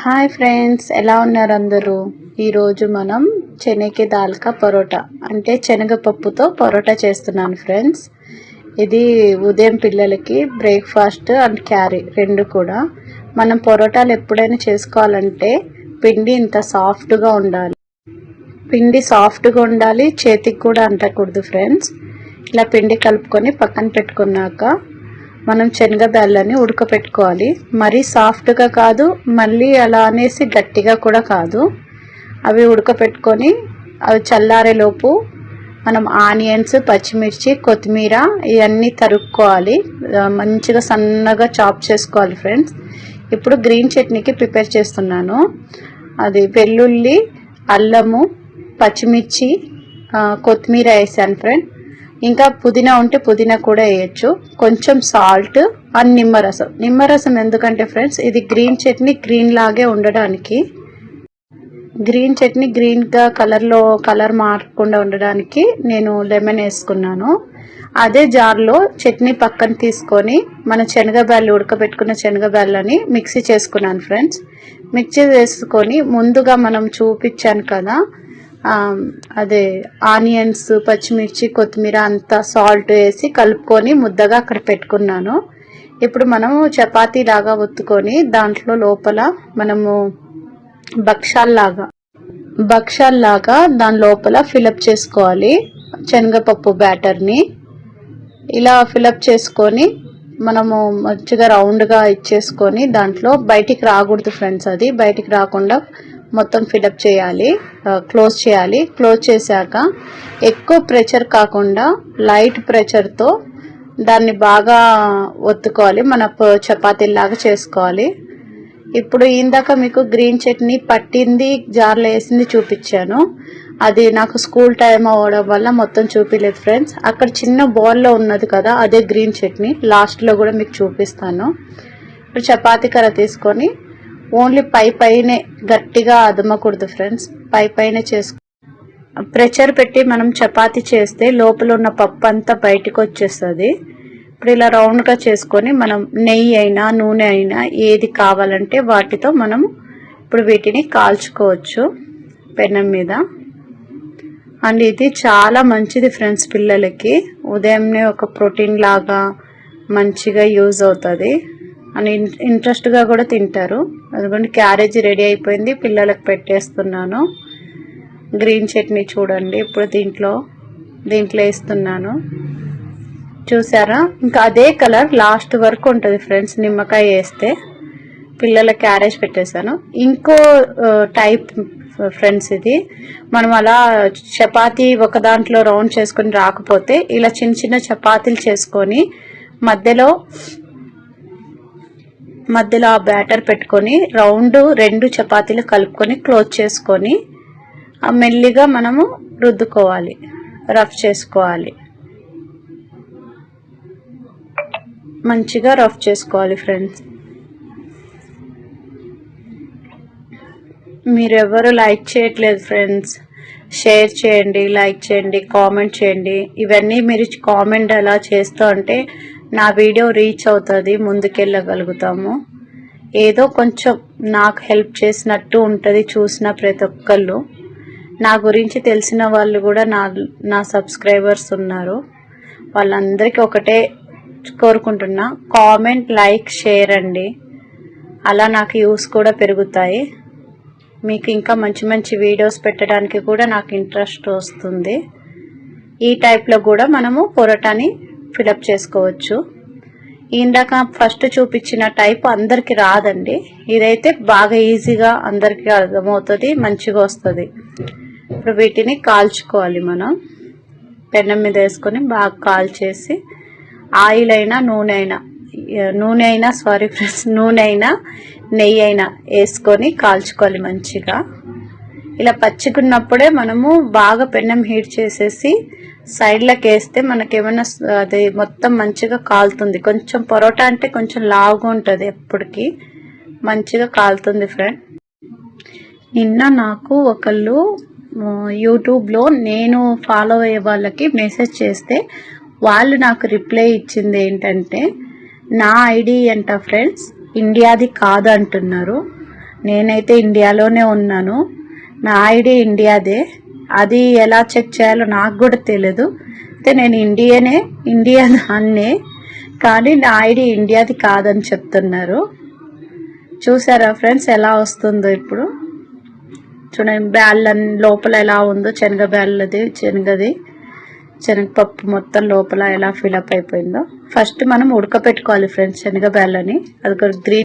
Hi friends, ఎలా ఉన్నారు అందరూ? ఈరోజు మనం చెనక్కి దాల్కా పరోటా అంటే శనగపప్పుతో పరోటా చేస్తున్నాను ఫ్రెండ్స్. ఇది ఉదయం పిల్లలకి బ్రేక్ఫాస్ట్ అండ్ క్యారీ రెండు కూడా. మనం పరోటాలు ఎప్పుడైనా చేసుకోవాలంటే పిండి ఇంత సాఫ్ట్గా ఉండాలి. చేతికి కూడా అంటకూడదు ఫ్రెండ్స్. ఇలా పిండి కలుపుకొని పక్కన పెట్టుకున్నాక మనం శనగ బెల్లని ఉడకపెట్టుకోవాలి. మరీ సాఫ్ట్గా కాదు, మళ్ళీ అలా అనేసి గట్టిగా కూడా కాదు. అవి ఉడకపెట్టుకొని అవి చల్లారేలోపు మనం ఆనియన్స్, పచ్చిమిర్చి, కొత్తిమీర ఇవన్నీ తరుక్కోవాలి. మంచిగా సన్నగా చాప్ చేసుకోవాలి ఫ్రెండ్స్. ఇప్పుడు గ్రీన్ చట్నీకి ప్రిపేర్ చేస్తున్నాను. అది వెల్లుల్లి, అల్లము, పచ్చిమిర్చి, కొత్తిమీర వేసాను ఫ్రెండ్. ఇంకా పుదీనా ఉంటే పుదీనా కూడా వేయచ్చు. కొంచెం సాల్ట్ అండ్ నిమ్మరసం ఎందుకంటే ఫ్రెండ్స్, ఇది గ్రీన్ చట్నీ గ్రీన్ లాగే ఉండడానికి, గ్రీన్ చట్నీ గ్రీన్గా కలర్ మారకుండా ఉండడానికి నేను లెమన్ వేసుకున్నాను. అదే జార్లో చట్నీ పక్కన తీసుకొని మన శనగబ్యాళ్ళు ఉడకబెట్టుకున్న శనగబ్యాళ్ళని మిక్సీ చేసుకున్నాను ఫ్రెండ్స్. మిక్సీ చేసుకొని ముందుగా మనం చూపించాను కదా, అదే ఆనియన్స్, పచ్చిమిర్చి, కొత్తిమీర అంతా సాల్ట్ వేసి కలుపుకొని ముద్దగా అక్కడ పెట్టుకున్నాను. ఇప్పుడు మనము చపాతీ లాగా ఒత్తుకొని దాంట్లో లోపల మనము భక్షాల్లాగా దాని లోపల ఫిలప్ చేసుకోవాలి శనగపప్పు బ్యాటర్ని. ఇలా ఫిలప్ చేసుకొని మనము మంచిగా రౌండ్గా ఇచ్చేసుకొని దాంట్లో బయటికి రాకూడదు ఫ్రెండ్స్. అది బయటికి రాకుండా మొత్తం ఫిలప్ చేయాలి, క్లోజ్ చేయాలి. క్లోజ్ చేశాక ఎక్కువ ప్రెషర్ కాకుండా లైట్ ప్రెషర్తో దాన్ని బాగా ఒత్తుకోవాలి. మన చపాతీలాగా చేసుకోవాలి. ఇప్పుడు ఇందాక మీకు గ్రీన్ చట్నీ పట్టింది జార్లో వేసింది చూపించాను. అది నాకు స్కూల్ టైం అవ్వడం వల్ల మొత్తం చూపించలేదు ఫ్రెండ్స్. అక్కడ చిన్న బౌల్లో ఉన్నది కదా, అదే గ్రీన్ చట్నీ. లాస్ట్లో కూడా మీకు చూపిస్తాను. ఇప్పుడు చపాతీ కర్ర తీసుకొని ఓన్లీ పైనే గట్టిగా అదమకూడదు ఫ్రెండ్స్, పైనే చేసుకో. ప్రెషర్ పెట్టి మనం చపాతీ చేస్తే లోపల ఉన్న పప్పు అంతా బయటకు వచ్చేస్తుంది. ఇప్పుడు ఇలా రౌండ్గా చేసుకొని మనం నెయ్యి అయినా నూనె అయినా ఏది కావాలంటే వాటితో మనం ఇప్పుడు వీటిని కాల్చుకోవచ్చు పెనం మీద. అండ్ ఇది చాలా మంచిది ఫ్రెండ్స్ పిల్లలకి. ఉదయంనే ఒక ప్రోటీన్ లాగా మంచిగా యూజ్ అవుతుంది అని ఇంట్రెస్ట్గా కూడా తింటారు. అందుకని క్యారేజీ రెడీ అయిపోయింది, పిల్లలకు పెట్టేస్తున్నాను. గ్రీన్ చట్నీ చూడండి ఇప్పుడు దీంట్లో వేస్తున్నాను, చూసారా? ఇంకా అదే కలర్ లాస్ట్ వరకు ఉంటుంది ఫ్రెండ్స్. నిమ్మకాయ వేస్తే పిల్లల క్యారేజ్ పెట్టేశాను. ఇంకో టైప్ ఫ్రెండ్స్ ఇది. మనం అలా చపాతీ ఒక దాంట్లో రౌండ్ చేసుకొని రాకపోతే ఇలా చిన్న చిన్న చపాతీలు చేసుకొని మధ్యలో ఆ బ్యాటర్ పెట్టుకొని రౌండ్ రెండు చపాతీలు కలుపుకొని క్లోజ్ చేసుకొని మెల్లిగా మనము రుద్దుకోవాలి, రఫ్ చేసుకోవాలి. మంచిగా రఫ్ చేసుకోవాలి ఫ్రెండ్స్. మీరెవరు లైక్ చేయట్లేదు ఫ్రెండ్స్. షేర్ చేయండి, లైక్ చేయండి, కామెంట్ చేయండి. ఇవన్నీ మీరు కామెంట్ అలా చేస్తూ అంటే నా వీడియో రీచ్ అవుతుంది, ముందుకెళ్ళగలుగుతాము. ఏదో కొంచెం నాకు హెల్ప్ చేసినట్టు ఉంటుంది చూసిన ప్రతి ఒక్కళ్ళు. నా గురించి తెలిసిన వాళ్ళు కూడా నా సబ్స్క్రైబర్స్ ఉన్నారు. వాళ్ళందరికీ ఒకటే కోరుకుంటున్నా, కామెంట్, లైక్, షేర్ అండి. అలా నాకు యూస్ కూడా పెరుగుతాయి. మీకు ఇంకా మంచి మంచి వీడియోస్ పెట్టడానికి కూడా నాకు ఇంట్రెస్ట్ వస్తుంది. ఈ టైప్లో కూడా మనము పొరటాని ఫిలప్ చేసుకోవచ్చు. ఇందాక ఫస్ట్ చూపించిన టైప్ అందరికి రాదండి. ఇదైతే బాగా ఈజీగా అందరికీ అర్థమవుతుంది, మంచిగా వస్తుంది. ఇప్పుడు వీటిని కాల్చుకోవాలి. మనం పెనం మీద వేసుకొని బాగా కాల్చేసి ఆయిల్ అయినా నూనె అయినా నెయ్యి అయినా వేసుకొని కాల్చుకోవాలి మంచిగా. ఇలా పచ్చిగున్నప్పుడే మనము బాగా పెనం హీట్ చేసేసి సైడ్లకు వేస్తే మనకేమైనా అది మొత్తం మంచిగా కాలుతుంది. కొంచెం పరోటా అంటే కొంచెం లావుగా ఉంటుంది, ఎప్పటికీ మంచిగా కాలుతుంది ఫ్రెండ్. నిన్న నాకు ఒకళ్ళు యూట్యూబ్లో నేను ఫాలో అయ్యే వాళ్ళకి మెసేజ్ చేస్తే వాళ్ళు నాకు రిప్లై ఇచ్చింది ఏంటంటే, నా ఐడి అంట ఫ్రెండ్స్ ఇండియాది కాదు అంటున్నారు. నేనైతే ఇండియాలోనే ఉన్నాను, నా ఐడి ఇండియాదే. అది ఎలా చెక్ చేయాలో నాకు కూడా తెలియదు. అయితే నేను ఇండియా దాన్నే, కానీ నా ఐడి ఇండియాది కాదని చెప్తున్నారు. చూసారా ఫ్రెండ్స్ ఎలా వస్తుందో ఇప్పుడు చూడండి. బ్యాళ్ళ లోపల ఎలా ఉందో శనగపప్పు మొత్తం లోపల ఎలా ఫిలప్ అయిపోయిందో. ఫస్ట్ మనం ఉడకపెట్టుకోవాలి ఫ్రెండ్స్ శనగ బ్యాళ్ళని. అది గ్రీన్